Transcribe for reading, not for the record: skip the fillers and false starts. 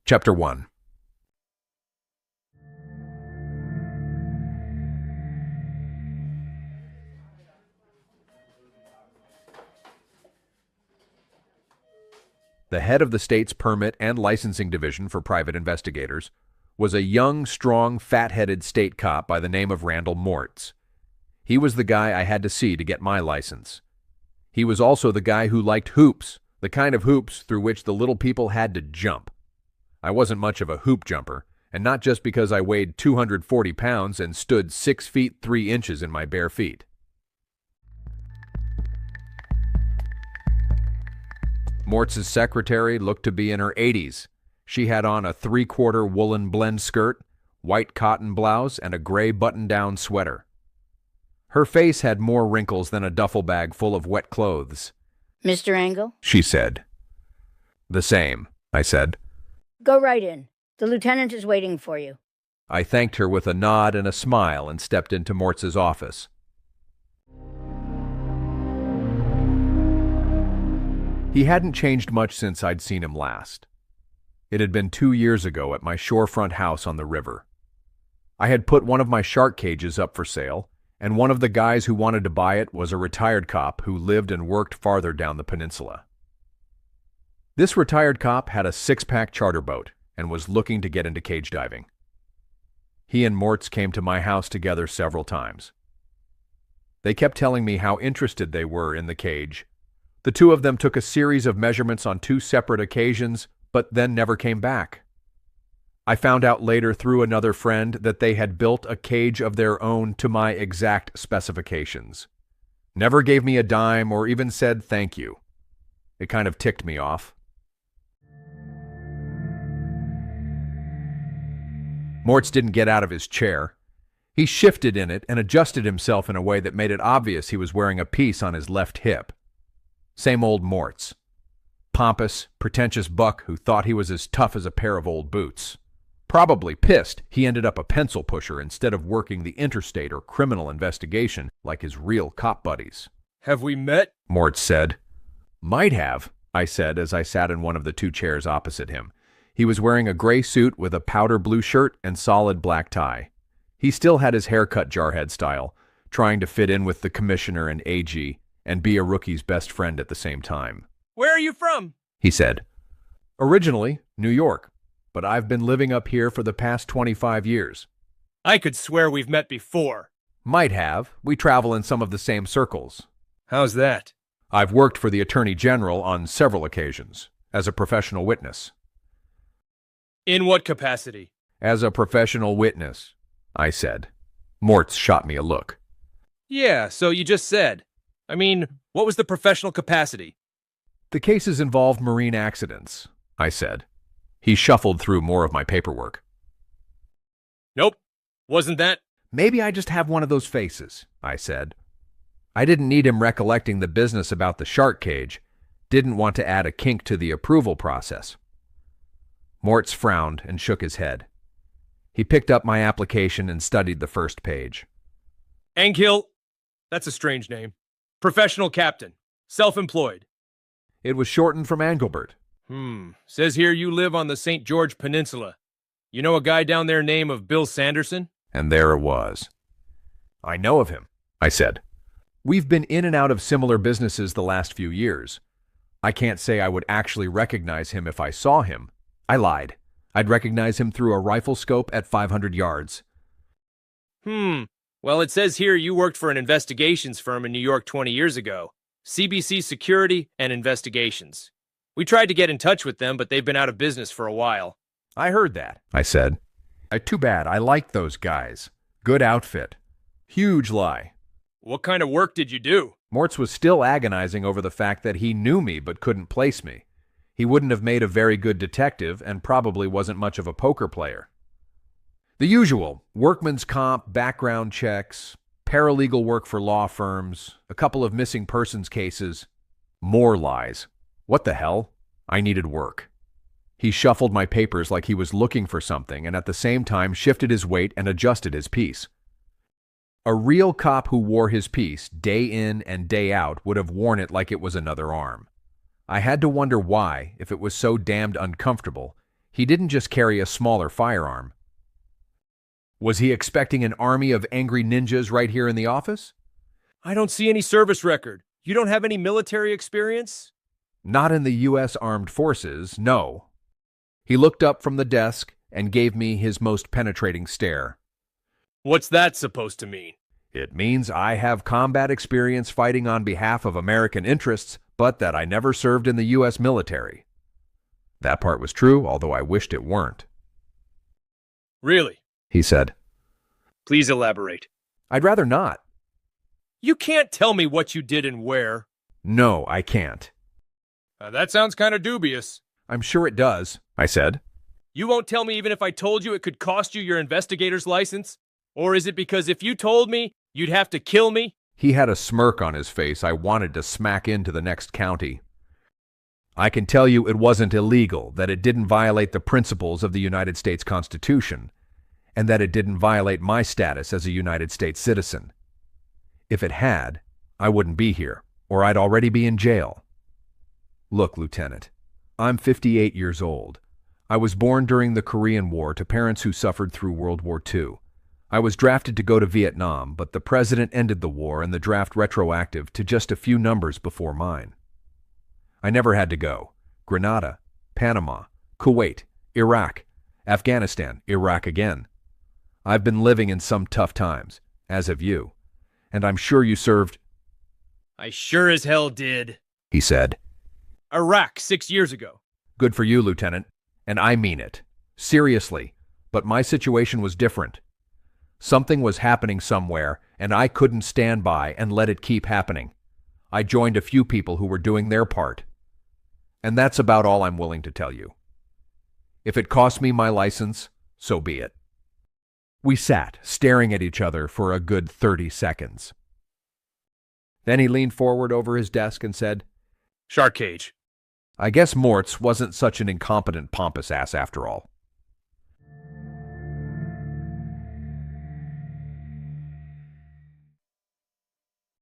Chapter 1. The head of the state's permit and licensing division for private investigators was a young, strong, fat-headed state cop by the name of Randall Mortz. He was the guy I had to see to get my license. He was also the guy who liked hoops, the kind of hoops through which the little people had to jump. I wasn't much of a hoop jumper, and not just because I weighed 240 pounds and stood 6 feet 3 inches in my bare feet. Mortz's secretary looked to be in her 80s. She had on a 3/4 woolen blend skirt, white cotton blouse, and a gray button-down sweater. Her face had more wrinkles than a duffel bag full of wet clothes. "Mr. Angil?" she said. "The same," I said. "Go right in. The lieutenant is waiting for you." I thanked her with a nod and a smile and stepped into Mortz's office. He hadn't changed much since I'd seen him last. It had been 2 years ago at my shorefront house on the river. I had put one of my shark cages up for sale, and one of the guys who wanted to buy it was a retired cop who lived and worked farther down the peninsula. This retired cop had a 6-pack charter boat and was looking to get into cage diving. He and Mortz came to my house together several times. They kept telling me how interested they were in the cage. The two of them took a series of measurements on 2 separate occasions, but then never came back. I found out later through another friend that they had built a cage of their own to my exact specifications. Never gave me a dime or even said thank you. It kind of ticked me off. Mortz didn't get out of his chair. He shifted in it and adjusted himself in a way that made it obvious he was wearing a piece on his left hip. Same old Mortz. Pompous, pretentious buck who thought he was as tough as a pair of old boots. Probably pissed he ended up a pencil pusher instead of working the interstate or criminal investigation like his real cop buddies. "Have we met?" Mortz said. "Might have," I said as I sat in one of the 2 chairs opposite him. He was wearing a gray suit with a powder blue shirt and solid black tie. He still had his haircut jarhead style, trying to fit in with the commissioner and AG and be a rookie's best friend at the same time. "Where are you from?" he said. "Originally, New York, but I've been living up here for the past 25 years. "I could swear we've met before." "Might have. We travel in some of the same circles." "How's that?" "I've worked for the Attorney General on several occasions, as a professional witness." "In what capacity?" "As a professional witness," I said. Mortz shot me a look. "Yeah, so you just said. I mean, what was the professional capacity?" "The cases involved marine accidents," I said. He shuffled through more of my paperwork. "Nope, wasn't that." "Maybe I just have one of those faces," I said. I didn't need him recollecting the business about the shark cage, didn't want to add a kink to the approval process. Mortz frowned and shook his head. He picked up my application and studied the first page. "Angil, that's a strange name. Professional captain, self-employed." It was shortened from Engelbert. Says here you live on the St. George Peninsula. You know a guy down there named of Bill Sanderson?" And there it was. "I know of him," I said. "We've been in and out of similar businesses the last few years. I can't say I would actually recognize him if I saw him. I lied. I'd recognize him through a rifle scope at 500 yards. Well, it says here you worked for an investigations firm in New York 20 years ago. CBC Security and Investigations. We tried to get in touch with them, but they've been out of business for a while." "I heard that," I said. "Too bad. I like those guys. Good outfit. Huge lie." "What kind of work did you do?" Mortz was still agonizing over the fact that he knew me but couldn't place me. He wouldn't have made a very good detective and probably wasn't much of a poker player. The usual: workman's comp, background checks, paralegal work for law firms, a couple of missing persons cases. More lies. What the hell? I needed work. He shuffled my papers like he was looking for something and at the same time shifted his weight and adjusted his piece. A real cop who wore his piece day in and day out would have worn it like it was another arm. I had to wonder why, if it was so damned uncomfortable, He didn't just carry a smaller firearm. Was he expecting an army of angry ninjas right here in the office? I don't see any service record. You don't have any military experience? Not in the U.S. Armed Forces, no. He looked up from the desk and gave me his most penetrating stare. What's that supposed to mean? It means I have combat experience fighting on behalf of American interests, but that I never served in the U.S. military. That part was true, although I wished it weren't. Really? He said. Please elaborate. I'd rather not. You can't tell me what you did and where. No, I can't. That sounds kind of dubious. I'm sure it does, I said. You won't tell me even if I told you it could cost you your investigator's license? Or is it because if you told me, you'd have to kill me? He had a smirk on his face I wanted to smack into the next county. I can tell you it wasn't illegal, that it didn't violate the principles of the United States Constitution, and that it didn't violate my status as a United States citizen. If it had, I wouldn't be here, or I'd already be in jail. Look, Lieutenant, I'm 58 years old. I was born during the Korean War to parents who suffered through World War II. I was drafted to go to Vietnam, but the president ended the war and the draft retroactive to just a few numbers before mine. I never had to go. Grenada, Panama, Kuwait, Iraq, Afghanistan, Iraq again. I've been living in some tough times, as have you, and I'm sure you served. I sure as hell did, He said. Iraq 6 years ago. Good for you, Lieutenant, and I mean it. Seriously, but my situation was different. Something was happening somewhere, and I couldn't stand by and let it keep happening. I joined a few people who were doing their part. And that's about all I'm willing to tell you. If it costs me my license, so be it. We sat, staring at each other for a good 30 seconds. Then he leaned forward over his desk and said, Shark cage. I guess Mortz wasn't such an incompetent, pompous ass after all.